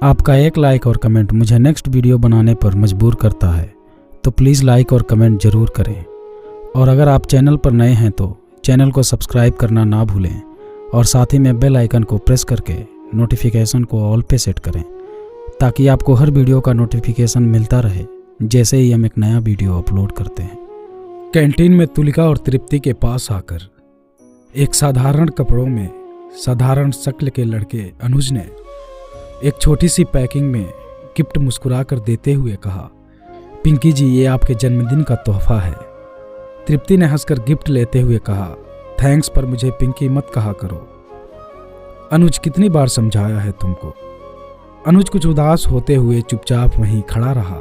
आपका एक लाइक और कमेंट मुझे नेक्स्ट वीडियो बनाने पर मजबूर करता है, तो प्लीज़ लाइक और कमेंट ज़रूर करें। और अगर आप चैनल पर नए हैं तो चैनल को सब्सक्राइब करना ना भूलें और साथ ही में बेल आइकन को प्रेस करके नोटिफिकेशन को ऑल पे सेट करें, ताकि आपको हर वीडियो का नोटिफिकेशन मिलता रहे जैसे ही हम एक नया वीडियो अपलोड करते हैं। कैंटीन में तुलिका और तृप्ति के पास आकर एक साधारण कपड़ों में साधारण शक्ल के लड़के अनुज ने एक छोटी सी पैकिंग में गिफ्ट मुस्कुरा कर देते हुए कहा, पिंकी जी, ये आपके जन्मदिन का तोहफा है। तृप्ति ने हंसकर गिफ्ट लेते हुए कहा, थैंक्स, पर मुझे पिंकी मत कहा करो। अनुज, कितनी बार समझाया है तुमको। अनुज कुछ उदास होते हुए चुपचाप वहीं खड़ा रहा।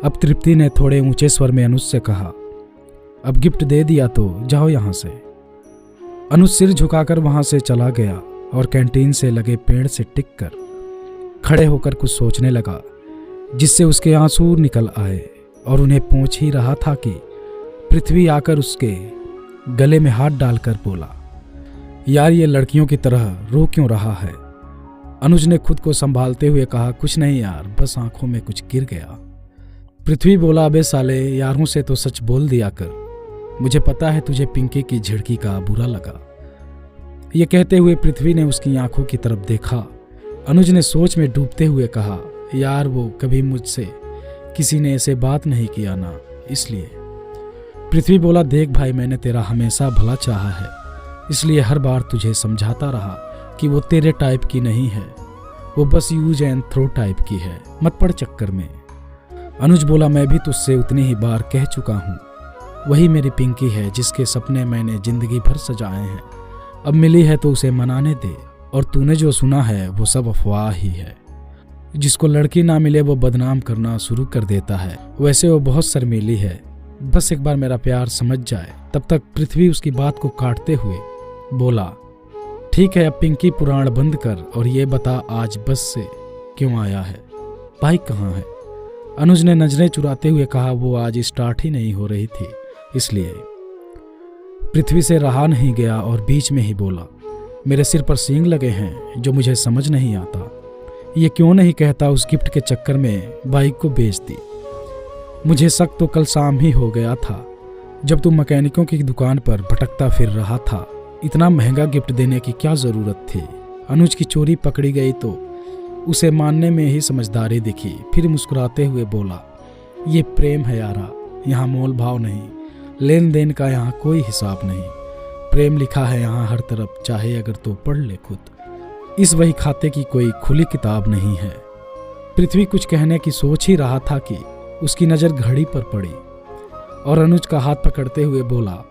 अब तृप्ति ने थोड़े ऊंचे स्वर में अनुज से कहा, अब गिफ्ट दे दिया तो जाओ यहाँ से। अनुज सिर झुकाकर वहां से चला गया और कैंटीन से लगे पेड़ से टिक कर खड़े होकर कुछ सोचने लगा, जिससे उसके आंसू निकल आए और उन्हें पूछ ही रहा था कि पृथ्वी आकर उसके गले में हाथ डालकर बोला, यार ये लड़कियों की तरह रो क्यों रहा है। अनुज ने खुद को संभालते हुए कहा, कुछ नहीं यार, बस आंखों में कुछ गिर गया। पृथ्वी बोला, अबे साले, यारों से तो सच बोल दिया कर, मुझे पता है तुझे पिंकी की झिड़की का बुरा लगा। ये कहते हुए पृथ्वी ने उसकी आंखों की तरफ देखा। अनुज ने सोच में डूबते हुए कहा, यार वो कभी मुझसे किसी ने ऐसे बात नहीं किया ना, इसलिए। पृथ्वी बोला, देख भाई, मैंने तेरा हमेशा भला चाहा है, इसलिए हर बार तुझे समझाता रहा कि वो तेरे टाइप की नहीं है, वो बस यूज एंड थ्रो टाइप की है, मत पड़ चक्कर में। अनुज बोला, मैं भी तुझसे उतनी ही बार कह चुका हूँ, वही मेरी पिंकी है जिसके सपने मैंने जिंदगी भर सजाए हैं। अब मिली है तो उसे मनाने दे, और तूने जो सुना है वो सब अफवाह ही है। जिसको लड़की ना मिले वो बदनाम करना शुरू कर देता है, वैसे वो बहुत शर्मीली है, बस एक बार मेरा प्यार समझ जाए। तब तक पृथ्वी उसकी बात को काटते हुए बोला, ठीक है, अब पिंकी पुराण बंद कर और ये बता आज बस से क्यों आया है, बाइक कहाँ है। अनुज ने नजरें चुराते हुए कहा, वो आज स्टार्ट ही नहीं हो रही थी, इसलिए। पृथ्वी से रहा नहीं गया और बीच में ही बोला, मेरे सिर पर सींग लगे हैं जो मुझे समझ नहीं आता, ये क्यों नहीं कहता उस गिफ्ट के चक्कर में बाइक को बेच दी। मुझे शक तो कल शाम ही हो गया था जब तू मैकेनिकों की दुकान पर भटकता फिर रहा था, इतना महंगा गिफ्ट देने की क्या जरूरत थी। अनुज की चोरी पकड़ी गई तो उसे मानने में ही समझदारी दिखी, फिर मुस्कुराते हुए बोला, ये प्रेम है यारा, यहाँ मोल भाव नहीं, लेन देन का यहाँ कोई हिसाब नहीं, प्रेम लिखा है यहाँ हर तरफ, चाहे अगर तो पढ़ ले खुद, इस वही खाते की कोई खुली किताब नहीं है। पृथ्वी कुछ कहने की सोच ही रहा था कि उसकी नज़र घड़ी पर पड़ी और अनुज का हाथ पकड़ते हुए बोला,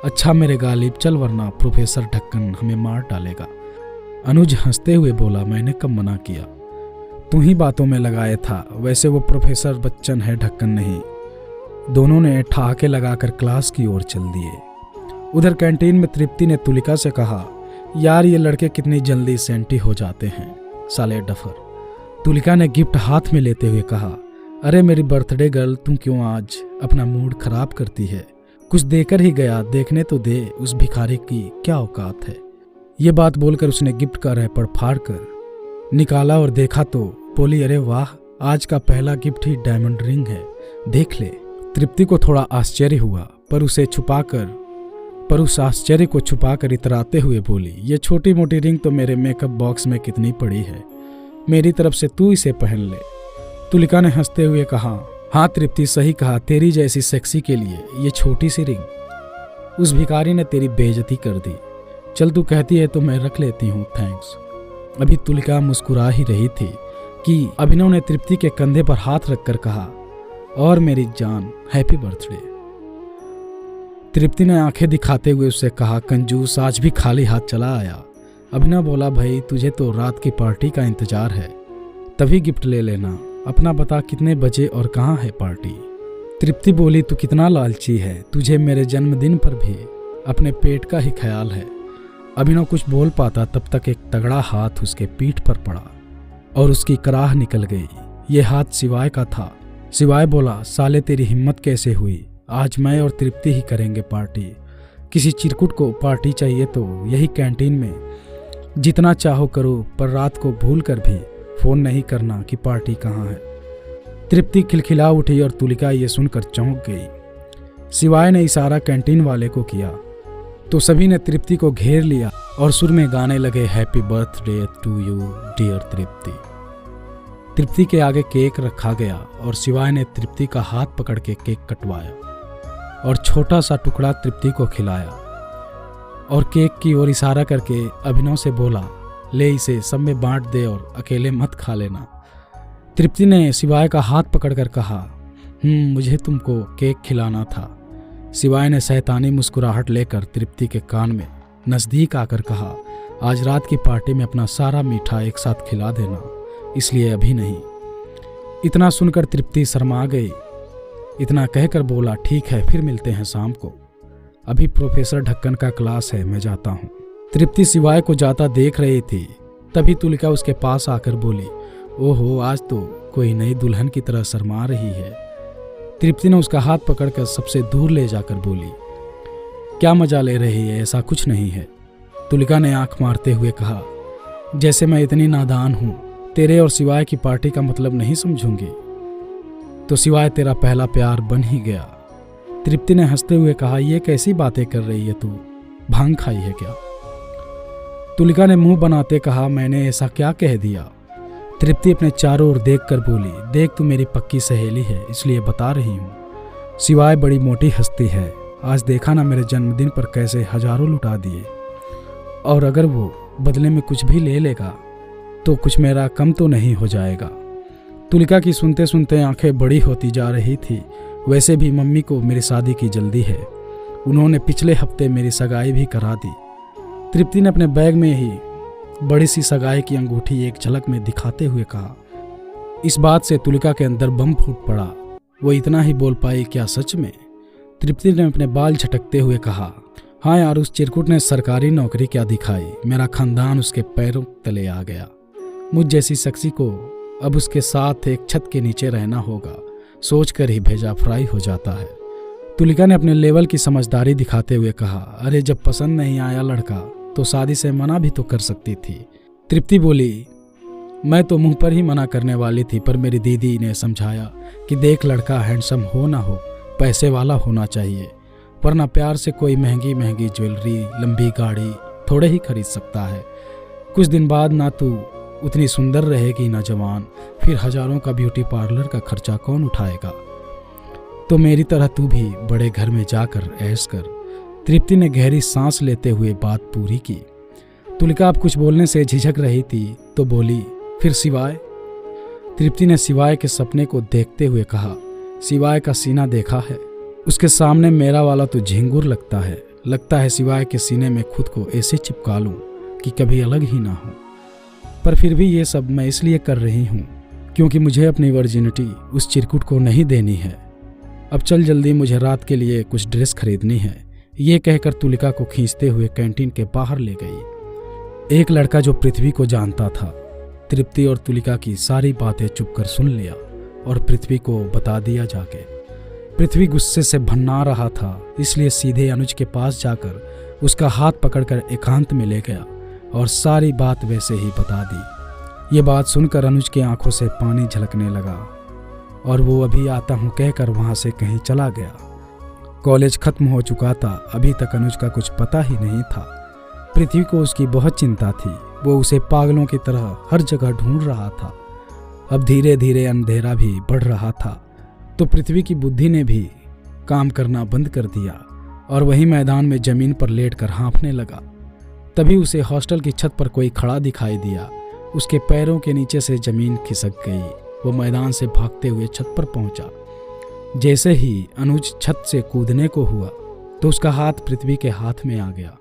अच्छा मेरे गालिब, चल वरना प्रोफेसर ढक्कन हमें मार डालेगा। अनुज हंसते हुए बोला, मैंने कब मना किया, तू ही बातों में लगाया था, वैसे वो प्रोफेसर बच्चन है, ढक्कन नहीं। दोनों ने ठहाके लगाकर क्लास की ओर चल दिए। उधर कैंटीन में तृप्ति ने तुलिका से कहा, यार ये लड़के कितनी जल्दी सेंटी हो जाते हैं, साले डफर। तुलिका ने गिफ्ट हाथ में लेते हुए कहा, अरे मेरी बर्थडे गर्ल, तुम क्यों आज अपना मूड खराब करती है, कुछ देकर ही गया, देखने तो दे उस भिखारी की क्या औकात है। ये बात बोलकर उसने गिफ्ट का रैपर फाड़ कर निकाला और देखा तो बोली, अरे वाह, आज का पहला गिफ्ट ही डायमंड रिंग है, देख ले। तृप्ति को थोड़ा आश्चर्य हुआ, पर उस आश्चर्य को छुपाकर इतराते हुए बोली, ये छोटी मोटी रिंग तो मेरे मेकअप बॉक्स में कितनी पड़ी है, मेरी तरफ से तू इसे पहन ले। तुलिका ने हंसते हुए कहा, हाँ तृप्ति, सही कहा, तेरी जैसी सेक्सी के लिए ये छोटी सी रिंग। उस भिखारी ने तेरी बेइज्जती कर दी, चल तू कहती है तो मैं रख लेती हूँ, थैंक्स। अभी तुलिका मुस्कुरा ही रही थी कि अभिनव ने तृप्ति के कंधे पर हाथ रखकर कहा, और मेरी जान, हैप्पी बर्थडे। तृप्ति ने आंखें दिखाते हुए उससे कहा, कंजूस, आज भी खाली हाथ चला आया। अभिनव बोला, भाई तुझे तो रात की पार्टी का इंतजार है, तभी गिफ्ट ले लेना, अपना बता कितने बजे और कहाँ है पार्टी। तृप्ति बोली, तू कितना लालची है, तुझे मेरे जन्मदिन पर भी अपने पेट का ही ख्याल है। अभिनव कुछ बोल पाता तब तक एक तगड़ा हाथ उसके पीठ पर पड़ा और उसकी कराह निकल गई। ये हाथ शिवाय का था। शिवाय बोला, साले तेरी हिम्मत कैसे हुई, आज मैं और तृप्ति ही करेंगे पार्टी। किसी चिरकुट को पार्टी चाहिए तो यही कैंटीन में जितना चाहो करो, पर रात को भूल कर भी फ़ोन नहीं करना कि पार्टी कहाँ है। तृप्ति खिलखिला उठी और तुलिका ये सुनकर चौंक गई। सिवाय ने इशारा कैंटीन वाले को किया तो सभी ने तृप्ति को घेर लिया और सुर में गाने लगे, happy birthday to you dear Tripti. Tripti के आगे केक रखा गया और सिवाय ने तृप्ति का हाथ पकड़ के केक कटवाया और छोटा सा टुकड़ा तृप्ति को खिलाया और केक की ओर इशारा करके अभिनव से बोला, ले इसे सब में बांट दे और अकेले मत खा लेना। तृप्ति ने सिवाय का हाथ पकड़कर कहा, मुझे तुमको केक खिलाना था। सिवाय ने शैतानी मुस्कुराहट लेकर तृप्ति के कान में नज़दीक आकर कहा, आज रात की पार्टी में अपना सारा मीठा एक साथ खिला देना, इसलिए अभी नहीं। इतना सुनकर तृप्ति शर्मा गई। इतना कहकर बोला, ठीक है फिर मिलते हैं शाम को, अभी प्रोफेसर ढक्कन का क्लास है, मैं जाता हूँ। तृप्ति सिवाय को जाता देख रही थी, तभी तुलिका उसके पास आकर बोली, ओहो आज तो कोई नई दुल्हन की तरह शर्मा रही है। तृप्ति ने उसका हाथ पकड़कर सबसे दूर ले जाकर बोली, क्या मजा ले रही है, ऐसा कुछ नहीं है। तुलिका ने आंख मारते हुए कहा, जैसे मैं इतनी नादान हूँ, तेरे और सिवाय की पार्टी का मतलब नहीं समझूंगी, तो सिवाय तेरा पहला प्यार बन ही गया। तृप्ति ने हंसते हुए कहा, ये कैसी बातें कर रही है तू, भांग खाई है क्या? तुलिका ने मुंह बनाते कहा, मैंने ऐसा क्या कह दिया? तृप्ति अपने चारों ओर देखकर बोली, देख तू मेरी पक्की सहेली है इसलिए बता रही हूँ। सिवाय बड़ी मोटी हस्ती है, आज देखा ना मेरे जन्मदिन पर कैसे हजारों लुटा दिए, और अगर वो बदले में कुछ भी ले लेगा तो कुछ मेरा कम तो नहीं हो जाएगा। तुलिका की सुनते सुनते आंखें बड़ी होती जा रही थी। वैसे भी मम्मी को मेरी शादी की जल्दी है, उन्होंने पिछले हफ्ते मेरी सगाई भी करा दी। तृप्ति ने अपने बैग में ही बड़ी सी सगाई की अंगूठी एक झलक में दिखाते हुए कहा। इस बात से तुलिका के अंदर बम फूट पड़ा। वो इतना ही बोल पाई, क्या सच में? तृप्ति ने अपने बाल झटकते हुए कहा, हाँ यार, उस चिरकुट ने सरकारी नौकरी क्या दिखाई, मेरा खानदान उसके पैरों तले आ गया। मुझ जैसी शख्सी को अब उसके साथ एक छत के नीचे रहना होगा, सोचकर ही भेजा फ्राई हो जाता है। तुलिका ने अपने लेवल की समझदारी दिखाते हुए कहा, अरे जब पसंद नहीं आया लड़का तो शादी से मना भी तो कर सकती थी। तृप्ति बोली, मैं तो मुंह पर ही मना करने वाली थी, पर मेरी दीदी ने समझाया कि देख लड़का हैंडसम हो ना हो, पैसे वाला होना चाहिए, वरना प्यार से कोई महंगी महंगी ज्वेलरी, लंबी गाड़ी थोड़े ही खरीद सकता है। कुछ दिन बाद ना तू उतनी सुंदर रहेगी ना जवान, फिर हजारों का ब्यूटी पार्लर का खर्चा कौन उठाएगा? तो मेरी तरह तू भी बड़े घर में जाकर ऐश कर। तृप्ति ने गहरी सांस लेते हुए बात पूरी की। तुलिका अब कुछ बोलने से झिझक रही थी तो बोली, फिर सिवाय? तृप्ति ने सिवाय के सपने को देखते हुए कहा, सिवाय का सीना देखा है, उसके सामने मेरा वाला तो झिंगुर लगता है सिवाय के सीने में खुद को ऐसे चिपका लूं कि कभी अलग ही ना हो। पर फिर भी ये सब मैं इसलिए कर रही हूँ क्योंकि मुझे अपनी वर्जिनिटी उस चिरकुट को नहीं देनी है। अब चल जल्दी, मुझे रात के लिए कुछ ड्रेस खरीदनी है। ये कहकर तुलिका को खींचते हुए कैंटीन के बाहर ले गई। एक लड़का जो पृथ्वी को जानता था, तृप्ति और तुलिका की सारी बातें चुपकर सुन लिया और पृथ्वी को बता दिया जाके। पृथ्वी गुस्से से भन्ना रहा था, इसलिए सीधे अनुज के पास जाकर उसका हाथ पकड़कर एकांत में ले गया और सारी बात वैसे ही बता दी। ये बात सुनकर अनुज की आंखों से पानी झलकने लगा और वो अभी आता हूँ कहकर वहाँ से कहीं चला गया। कॉलेज खत्म हो चुका था, अभी तक अनुज का कुछ पता ही नहीं था। पृथ्वी को उसकी बहुत चिंता थी, वो उसे पागलों की तरह हर जगह ढूंढ रहा था। अब धीरे धीरे अंधेरा भी बढ़ रहा था तो पृथ्वी की बुद्धि ने भी काम करना बंद कर दिया और वही मैदान में जमीन पर लेटकर हाँफने लगा। तभी उसे हॉस्टल की छत पर कोई खड़ा दिखाई दिया। उसके पैरों के नीचे से जमीन खिसक गई। वो मैदान से भागते हुए छत पर पहुंचा। जैसे ही अनुज छत से कूदने को हुआ तो उसका हाथ पृथ्वी के हाथ में आ गया,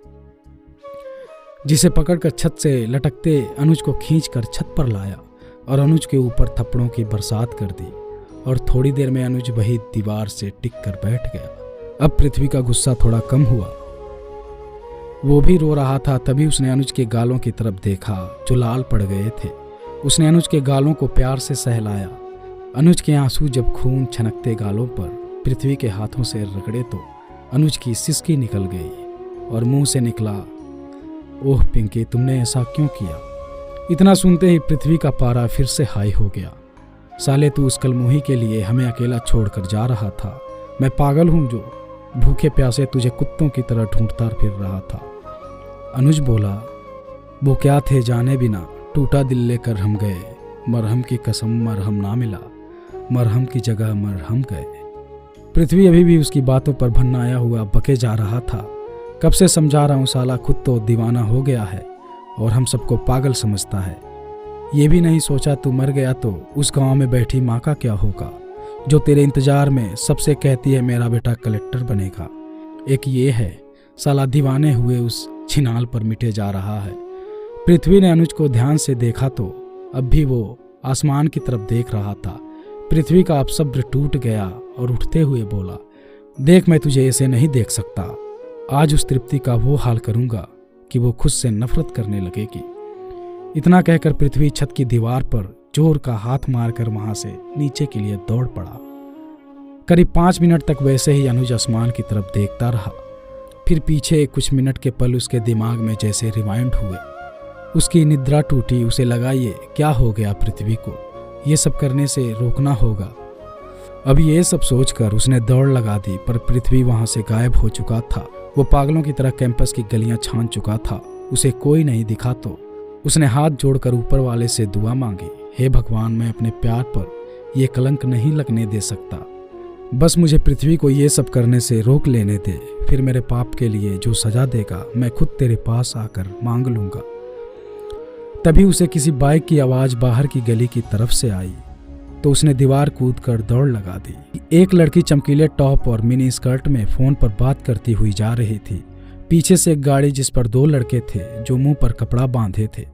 जिसे पकड़कर छत से लटकते अनुज को खींचकर छत पर लाया और अनुज के ऊपर थप्पड़ों की बरसात कर दी और थोड़ी देर में अनुज वही दीवार से टिक कर बैठ गया। अब पृथ्वी का गुस्सा थोड़ा कम हुआ, वो भी रो रहा था। तभी उसने अनुज के गालों की तरफ देखा जो लाल पड़ गए थे। उसने अनुज के गालों को प्यार से सहलाया। अनुज के आंसू जब खून छनकते गालों पर पृथ्वी के हाथों से रगड़े तो अनुज की सिसकी निकल गई और मुंह से निकला, ओह पिंकी, तुमने ऐसा क्यों किया? इतना सुनते ही पृथ्वी का पारा फिर से हाई हो गया। साले तू उस कलमुही के लिए हमें अकेला छोड़कर जा रहा था। मैं पागल हूँ जो भूखे प्यासे तुझे कुत्तों की तरह ढूंढता फिर रहा था। अनुज बोला, वो क्या थे जाने बिना, टूटा दिल लेकर हम गए, मरहम की कसम मरहम ना मिला, मरहम की जगह मरहम गए। पृथ्वी अभी भी उसकी बातों पर भन्नाया हुआ बके जा रहा था। कब से समझा रहा हूँ साला खुद तो दीवाना हो गया है और हम सबको पागल समझता है। ये भी नहीं सोचा तू मर गया तो उस गांव में बैठी माँ का क्या होगा, जो तेरे इंतजार में सबसे कहती है मेरा बेटा कलेक्टर बनेगा। एक ये है साला दीवाने हुए उस छिनाल पर मिटे जा रहा है। पृथ्वी ने अनुज को ध्यान से देखा तो अब भी वो आसमान की तरफ देख रहा था। पृथ्वी का अब सब्र टूट गया और उठते हुए बोला, देख मैं तुझे ऐसे नहीं देख सकता। आज उस तृप्ति का वो हाल करूंगा कि वो खुद से नफरत करने लगेगी। इतना कहकर पृथ्वी छत की दीवार पर जोर का हाथ मारकर वहां से नीचे के लिए दौड़ पड़ा। करीब 5 मिनट तक वैसे ही अनुज आसमान की तरफ देखता रहा। फिर पीछे कुछ मिनट के पल उसके दिमाग में जैसे रिवाइंड हुए। उसकी निद्रा टूटी। उसे लगा ये क्या हो गया पृथ्वी को, ये सब करने से रोकना होगा। अब ये सब सोचकर उसने दौड़ लगा दी, पर पृथ्वी वहां से गायब हो चुका था। वो पागलों की तरह कैंपस की गलियां छान चुका था। उसे कोई नहीं दिखा तो उसने हाथ जोड़कर ऊपर वाले से दुआ मांगी, हे भगवान, मैं अपने प्यार पर यह कलंक नहीं लगने दे सकता। बस मुझे पृथ्वी को ये सब करने से रोक लेने दे, फिर मेरे पाप के लिए जो सजा देगा मैं खुद तेरे पास आकर मांग लूंगा। तभी उसे किसी बाइक की आवाज बाहर की गली की तरफ से आई तो उसने दीवार कूदकर दौड़ लगा दी। एक लड़की चमकीले टॉप और मिनी स्कर्ट में फोन पर बात करती हुई जा रही थी। पीछे से एक गाड़ी जिस पर 2 लड़के थे जो मुंह पर कपड़ा बांधे थे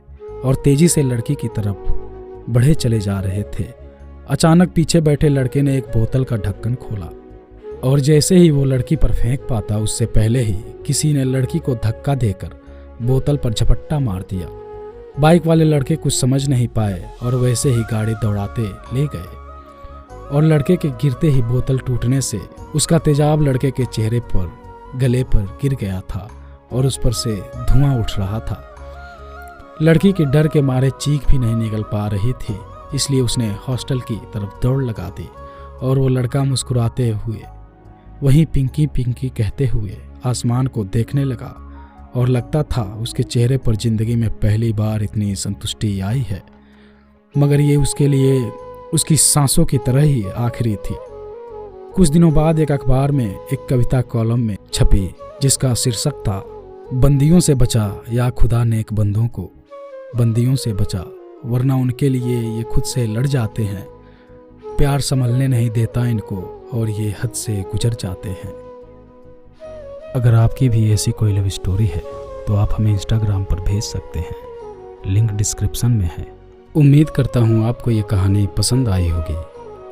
और तेजी से लड़की की तरफ बढ़े चले जा रहे थे। अचानक पीछे बैठे लड़के ने एक बोतल का ढक्कन खोला और जैसे ही वो लड़की पर फेंक पाता उससे पहले ही किसी ने लड़की को धक्का देकर बोतल पर झपट्टा मार दिया। बाइक वाले लड़के कुछ समझ नहीं पाए और वैसे ही गाड़ी दौड़ाते ले गए और लड़के के गिरते ही बोतल टूटने से उसका तेजाब लड़के के चेहरे पर गले पर गिर गया था और उस पर से धुआं उठ रहा था। लड़की के डर के मारे चीख भी नहीं निकल पा रही थी, इसलिए उसने हॉस्टल की तरफ दौड़ लगा दी और वो लड़का मुस्कुराते हुए वहीं पिंकी पिंकी कहते हुए आसमान को देखने लगा और लगता था उसके चेहरे पर जिंदगी में पहली बार इतनी संतुष्टि आई है, मगर ये उसके लिए उसकी सांसों की तरह ही आखिरी थी। कुछ दिनों बाद एक अखबार में एक कविता कॉलम में छपी जिसका शीर्षक था, बंदियों से बचा या खुदा नेक बंदों को, बंदियों से बचा वरना उनके लिए ये खुद से लड़ जाते हैं, प्यार संभलने नहीं देता इनको और ये हद से गुजर जाते हैं। अगर आपकी भी ऐसी कोई लव स्टोरी है तो आप हमें इंस्टाग्राम पर भेज सकते हैं, लिंक डिस्क्रिप्शन में है। उम्मीद करता हूँ आपको ये कहानी पसंद आई होगी।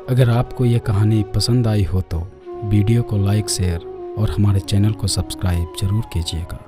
अगर आपको ये कहानी पसंद आई हो तो वीडियो को लाइक, शेयर और हमारे चैनल को सब्सक्राइब जरूर कीजिएगा।